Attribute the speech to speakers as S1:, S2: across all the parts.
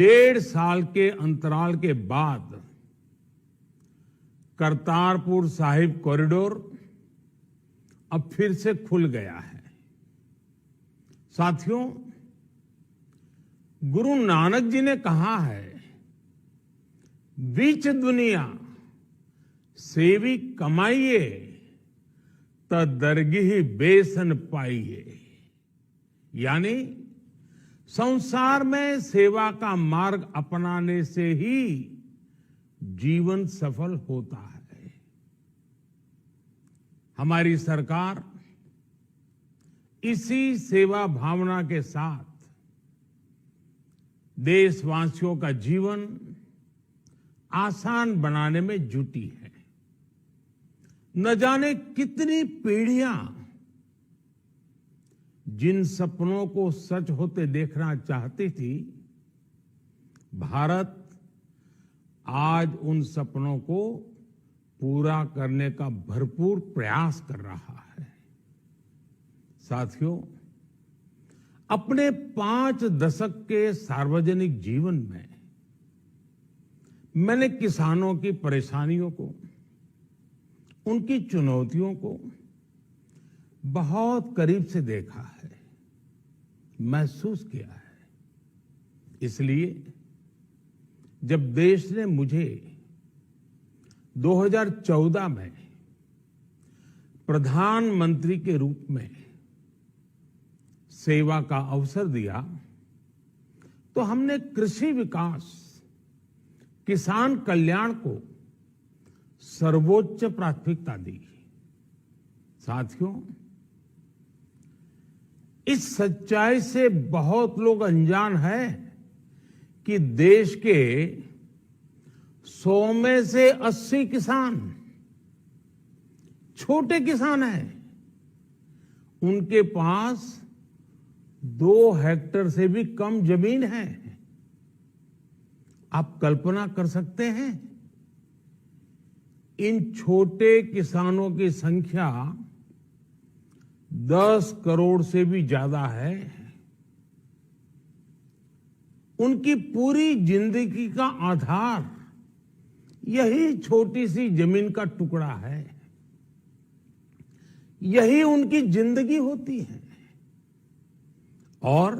S1: 1.5 साल के अंतराल के बाद करतारपुर साहिब कॉरिडोर अब फिर से खुल गया है। साथियों, गुरु नानक जी ने कहा है, बीच दुनिया सेवी कमाइए त दरगिही बेसन पाइए। यानी संसार में सेवा का मार्ग अपनाने से ही जीवन सफल होता है। हमारी सरकार इसी सेवा भावना के साथ देशवासियों का जीवन आसान बनाने में जुटी है। न जाने कितनी पीढ़ियां जिन सपनों को सच होते देखना चाहती थी, भारत आज उन सपनों को पूरा करने का भरपूर प्रयास कर रहा है। साथियों, अपने 5 दशक के सार्वजनिक जीवन में मैंने किसानों की परेशानियों को, उनकी चुनौतियों को बहुत करीब से देखा है, महसूस किया है। इसलिए जब देश ने मुझे 2014 में प्रधानमंत्री के रूप में सेवा का अवसर दिया, तो हमने कृषि विकास, किसान कल्याण को सर्वोच्च प्राथमिकता दी। साथियों, इस सच्चाई से बहुत लोग अनजान हैं कि देश के 100 में से 80 किसान छोटे किसान हैं। उनके पास 2 हेक्टेयर से भी कम जमीन है। आप कल्पना कर सकते हैं, इन छोटे किसानों की संख्या 10 करोड़ से भी ज्यादा है। उनकी पूरी जिंदगी का आधार यही छोटी सी जमीन का टुकड़ा है। यही उनकी जिंदगी होती है। और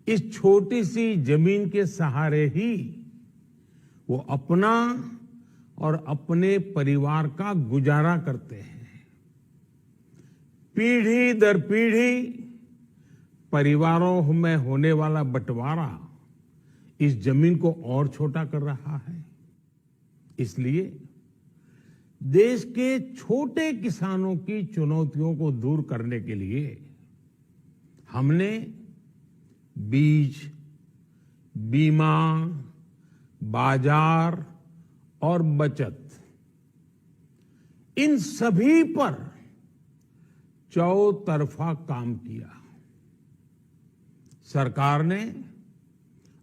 S1: इस छोटी सी जमीन के सहारे ही वो अपना और अपने परिवार का गुजारा करते हैं। पीढ़ी दर पीढ़ी परिवारों में होने वाला बंटवारा इस जमीन को और छोटा कर रहा है। इसलिए देश के छोटे किसानों की चुनौतियों को दूर करने के लिए हमने बीज, बीमा, बाजार और बचत, इन सभी पर चौतरफा काम किया। सरकार ने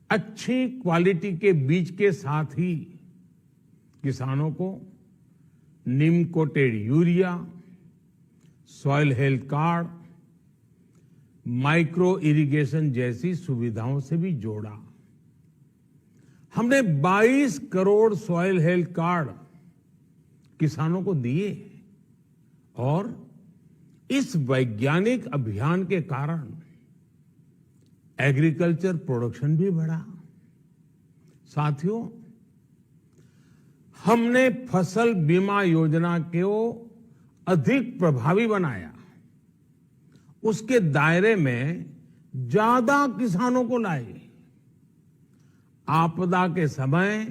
S1: अच्छी क्वालिटी के बीज के साथ ही किसानों को neem coated urea, soil health card, micro irrigation जैसी सुविधाओं से भी जोड़ा। हमने 22 करोड़ सॉइल हेल्थ कार्ड किसानों को दिए और इस वैज्ञानिक अभियान के कारण एग्रीकल्चर प्रोडक्शन भी बढ़ा। साथियों, हमने फसल बीमा योजना को अधिक प्रभावी बनाया। उसके दायरे में ज्यादा किसानों को लाए। आपदा के समय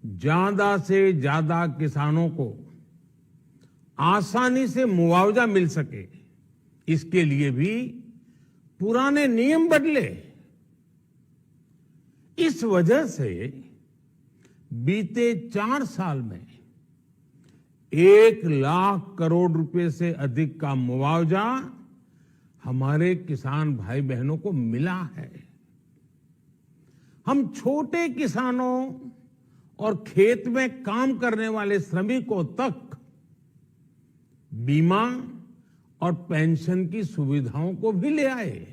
S1: ज्यादा से ज्यादा किसानों को आसानी से मुआवजा मिल सके, इसके लिए भी पुराने नियम बदले। इस वजह से बीते 4 साल में 1 लाख करोड़ रुपए से अधिक का मुआवजा हमारे किसान भाई बहनों को मिला है। हम छोटे किसानों और खेत में काम करने वाले श्रमिकों तक बीमा और पेंशन की सुविधाओं को भी ले आए।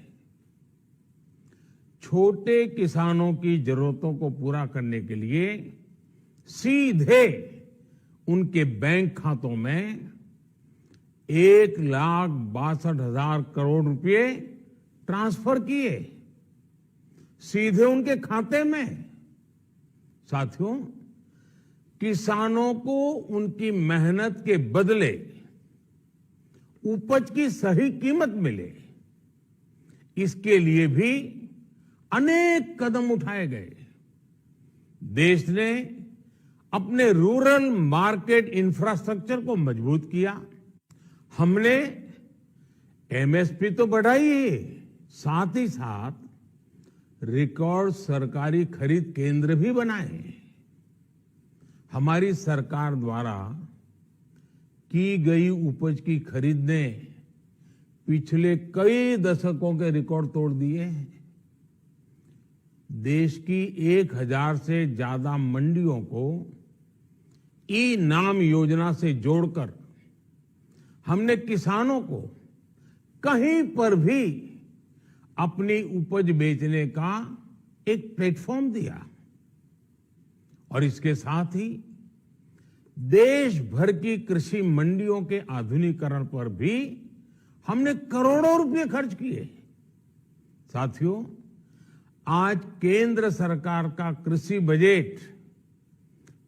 S1: छोटे किसानों की जरूरतों को पूरा करने के लिए सीधे उनके बैंक खातों में 1,62,000 करोड़ रुपए ट्रांसफर किए, सीधे उनके खाते में। साथियों, किसानों को उनकी मेहनत के बदले उपज की सही कीमत मिले, इसके लिए भी अनेक कदम उठाए गए। देश ने अपने रूरल मार्केट इंफ्रास्ट्रक्चर को मजबूत किया। हमने एमएसपी तो बढ़ाई ही, साथ ही साथ रिकॉर्ड सरकारी खरीद केंद्र भी बनाए। हमारी सरकार द्वारा की गई उपज की खरीद ने पिछले कई दशकों के रिकॉर्ड तोड़ दिए हैं। देश की 1,000 से ज्यादा मंडियों को ई नाम योजना से जोड़कर हमने किसानों को कहीं पर भी अपनी उपज बेचने का एक प्लेटफॉर्म दिया। और इसके साथ ही देश भर की कृषि मंडियों के आधुनिकीकरण पर भी हमने करोड़ों रुपए खर्च किए। साथियों, आज केंद्र सरकार का कृषि बजट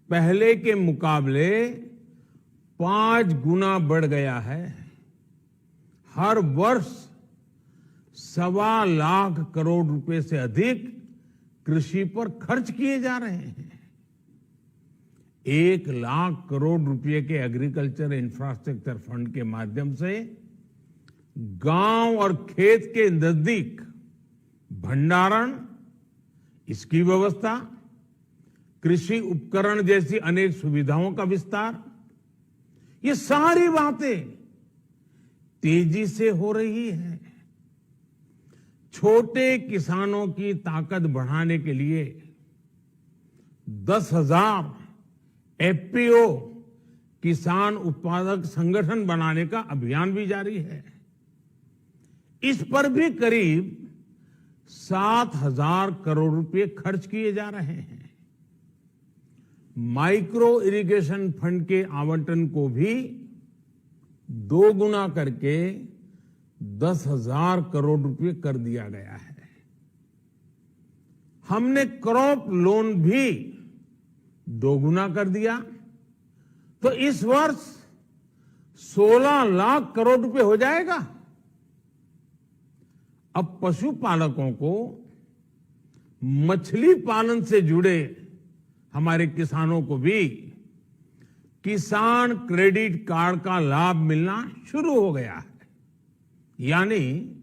S1: पहले के मुकाबले 5 गुना बढ़ गया है। हर वर्ष 1.25 लाख करोड़ रुपए से अधिक कृषि पर खर्च किए जा रहे हैं। 1 लाख करोड़ रुपए के एग्रीकल्चर इंफ्रास्ट्रक्चर फंड के माध्यम से गांव और खेत के नजदीक भंडारण, इसकी व्यवस्था, कृषि उपकरण जैसी अनेक सुविधाओं का विस्तार, ये सारी बातें तेजी से हो रही है। छोटे किसानों की ताकत बढ़ाने के लिए 10,000 एफपीओ किसान उत्पादक संगठन बनाने का अभियान भी जारी है। इस पर भी करीब 7,000 करोड़ रुपए खर्च किए जा रहे हैं। माइक्रो इरिगेशन फंड के आवंटन को भी 2 गुना करके 10,000 करोड़ रुपए कर दिया गया है। हमने क्रॉप लोन भी 2 गुना कर दिया, तो इस वर्ष 16 लाख करोड़ रुपए हो जाएगा। अब पशुपालकों को मछली पालन से जुड़े हमारे किसानों को भी किसान क्रेडिट कार्ड का लाभ मिलना शुरू हो गया है। यानी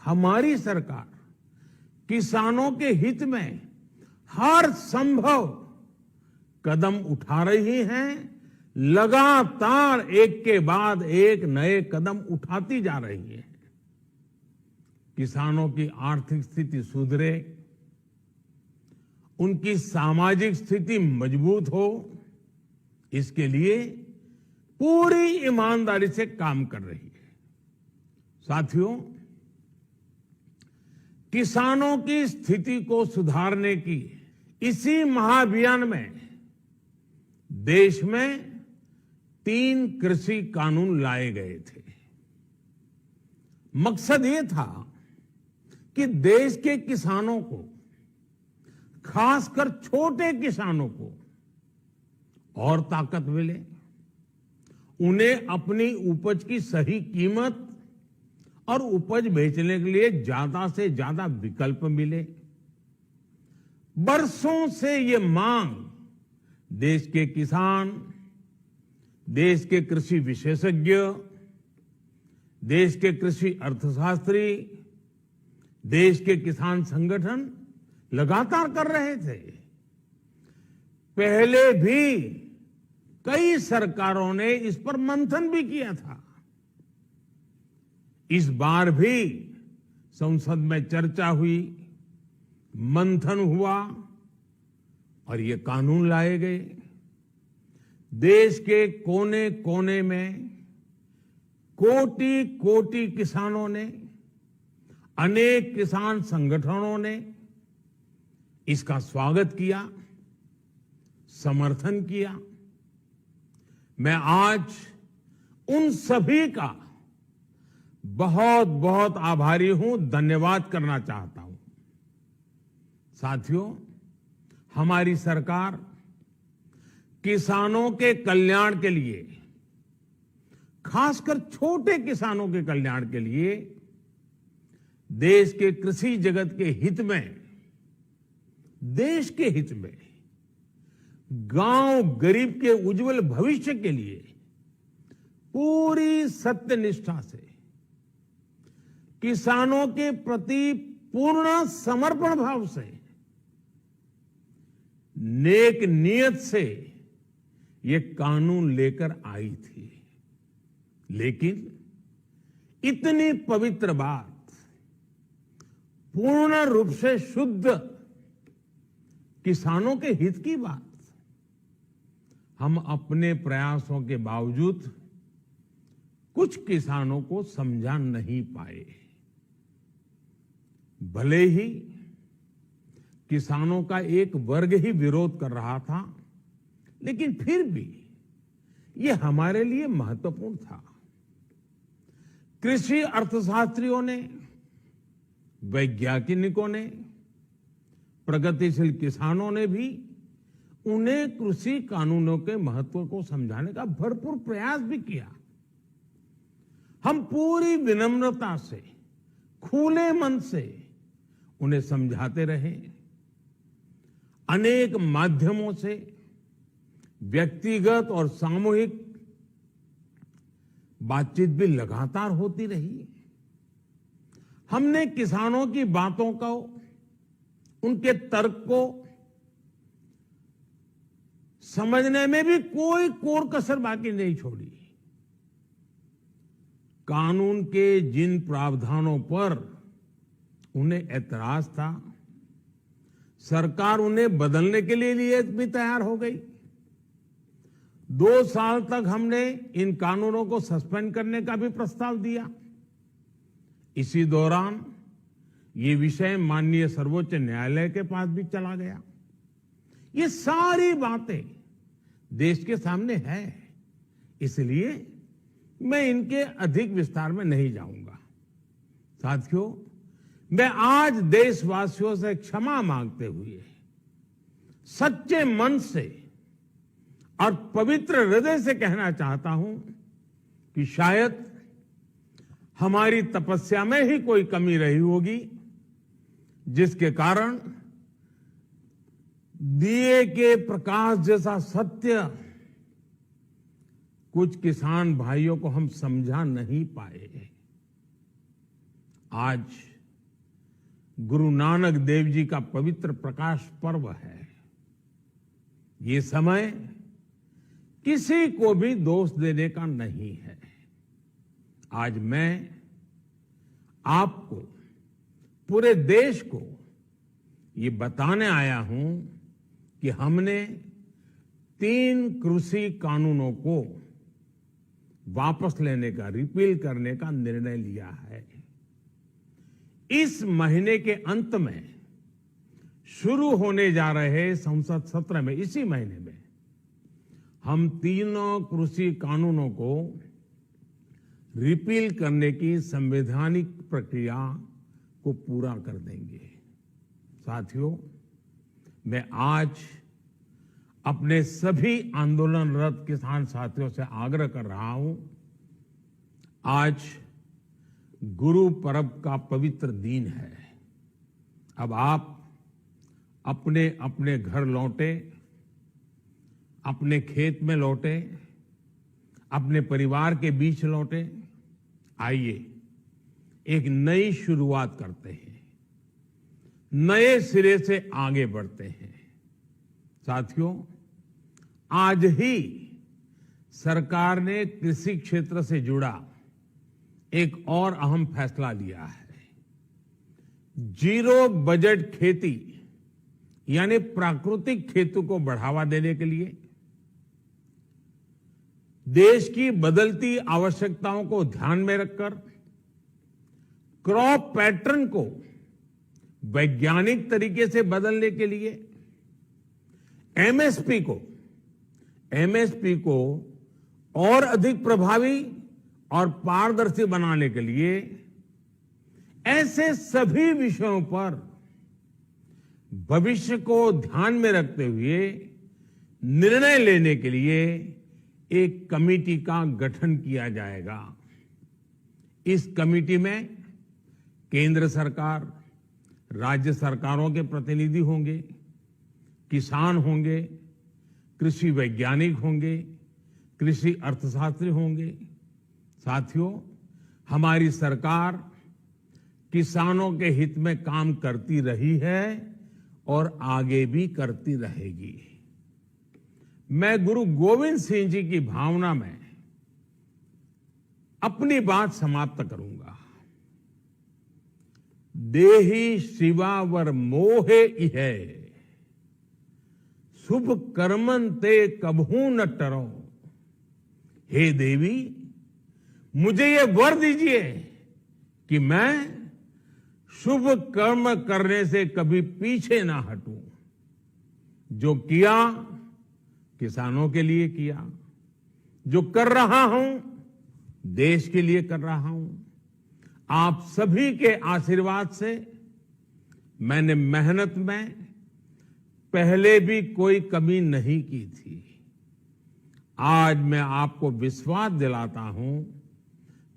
S1: हमारी सरकार किसानों के हित में हर संभव कदम उठा रही है, लगातार एक के बाद एक नए कदम उठाती जा रही है। किसानों की आर्थिक स्थिति सुधरे, उनकी सामाजिक स्थिति मजबूत हो, इसके लिए पूरी ईमानदारी से काम कर रही है। साथियों, किसानों की स्थिति को सुधारने की इसी महाअभियान में देश में 3 कृषि कानून लाए गए थे। मकसद ये था कि देश के किसानों को, खासकर छोटे किसानों को और ताकत मिले, उन्हें अपनी उपज की सही कीमत और उपज बेचने के लिए ज्यादा से ज्यादा विकल्प मिले। बरसों से ये मांग देश के किसान, देश के कृषि विशेषज्ञ, देश के कृषि अर्थशास्त्री, देश के किसान संगठन लगातार कर रहे थे। पहले भी कई सरकारों ने इस पर मंथन भी किया था। इस बार भी संसद में चर्चा हुई, मंथन हुआ और ये कानून लाए गए। देश के कोने कोने में कोटि कोटि किसानों ने, अनेक किसान संगठनों ने इसका स्वागत किया, समर्थन किया। मैं आज उन सभी का बहुत बहुत आभारी हूं, धन्यवाद करना चाहता हूं। साथियों, हमारी सरकार किसानों के कल्याण के लिए, खासकर छोटे किसानों के कल्याण के लिए, देश के कृषि जगत के हित में, देश के हित में, गांव गरीब के उज्जवल भविष्य के लिए पूरी सत्यनिष्ठा से, किसानों के प्रति पूर्ण समर्पण भाव से, नेक नियत से ये कानून लेकर आई थी। लेकिन इतनी पवित्र बात, पूर्ण रूप से शुद्ध किसानों के हित की बात, हम अपने प्रयासों के बावजूद कुछ किसानों को समझा नहीं पाए। भले ही किसानों का एक वर्ग ही विरोध कर रहा था, लेकिन फिर भी ये हमारे लिए महत्वपूर्ण था। कृषि अर्थशास्त्रियों ने, वैज्ञानिकों ने, प्रगतिशील किसानों ने भी उन्हें कृषि कानूनों के महत्व को समझाने का भरपूर प्रयास भी किया। हम पूरी विनम्रता से, खुले मन से उन्हें समझाते रहे। अनेक माध्यमों से व्यक्तिगत और सामूहिक बातचीत भी लगातार होती रही। हमने किसानों की बातों को, उनके तर्क को समझने में भी कोई कोर कसर बाकी नहीं छोड़ी। कानून के जिन प्रावधानों पर उन्हें ऐतराज था, सरकार उन्हें बदलने के लिए भी तैयार हो गई। 2 साल तक हमने इन कानूनों को सस्पेंड करने का भी प्रस्ताव दिया। इसी दौरान ये विषय माननीय सर्वोच्च न्यायालय के पास भी चला गया। ये सारी बातें देश के सामने है, इसलिए मैं इनके अधिक विस्तार में नहीं जाऊंगा। साथियों, मैं आज देशवासियों से क्षमा मांगते हुए सच्चे मन से और पवित्र हृदय से कहना चाहता हूं कि शायद हमारी तपस्या में ही कोई कमी रही होगी, जिसके कारण दिए के प्रकाश जैसा सत्य कुछ किसान भाइयों को हम समझा नहीं पाए। आज गुरु नानक देव जी का पवित्र प्रकाश पर्व है। ये समय किसी को भी दोष देने का नहीं है। आज मैं आपको, पूरे देश को ये बताने आया हूं कि हमने 3 कृषि कानूनों को वापस लेने का, रिपील करने का निर्णय लिया है। इस महीने के अंत में शुरू होने जा रहे संसद सत्र में, इसी महीने में, हम 3 कृषि कानूनों को रिपील करने की संवैधानिक प्रक्रिया को पूरा कर देंगे। साथियों, मैं आज अपने सभी आंदोलनरत किसान साथियों से आग्रह कर रहा हूं, आज गुरु पर्व का पवित्र दिन है। अब आप अपने अपने घर लौटे, अपने खेत में लौटे, अपने परिवार के बीच लौटे। आइए एक नई शुरुआत करते हैं, नए सिरे से आगे बढ़ते हैं। साथियों, आज ही सरकार ने कृषि क्षेत्र से जुड़ा एक और अहम फैसला लिया है। 0 बजट खेती यानी प्राकृतिक खेती को बढ़ावा देने के लिए, देश की बदलती आवश्यकताओं को ध्यान में रखकर क्रॉप पैटर्न को वैज्ञानिक तरीके से बदलने के लिए एमएसपी को और अधिक प्रभावी और पारदर्शी बनाने के लिए ऐसे सभी विषयों पर भविष्य को ध्यान में रखते हुए निर्णय लेने के लिए एक कमेटी का गठन किया जाएगा। इस कमेटी में केंद्र सरकार, राज्य सरकारों के प्रतिनिधि होंगे, किसान होंगे, कृषि वैज्ञानिक होंगे, कृषि अर्थशास्त्री होंगे। साथियों, हमारी सरकार किसानों के हित में काम करती रही है और आगे भी करती रहेगी। मैं गुरु गोविंद सिंह जी की भावना में अपनी बात समाप्त करूंगा। देहि शिवावर मोहे इहे, शुभ कर्मन ते कबहू न टरो। हे देवी, मुझे ये वर दीजिए कि मैं शुभ कर्म करने से कभी पीछे ना हटूं। जो किया किसानों के लिए किया, जो कर रहा हूं देश के लिए कर रहा हूं। आप सभी के आशीर्वाद से मैंने मेहनत में पहले भी कोई कमी नहीं की थी। आज मैं आपको विश्वास दिलाता हूं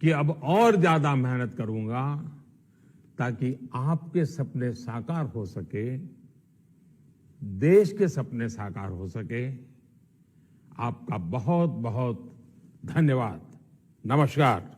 S1: कि अब और ज्यादा मेहनत करूंगा ताकि आपके सपने साकार हो सके, देश के सपने साकार हो सके। आपका बहुत बहुत धन्यवाद। नमस्कार।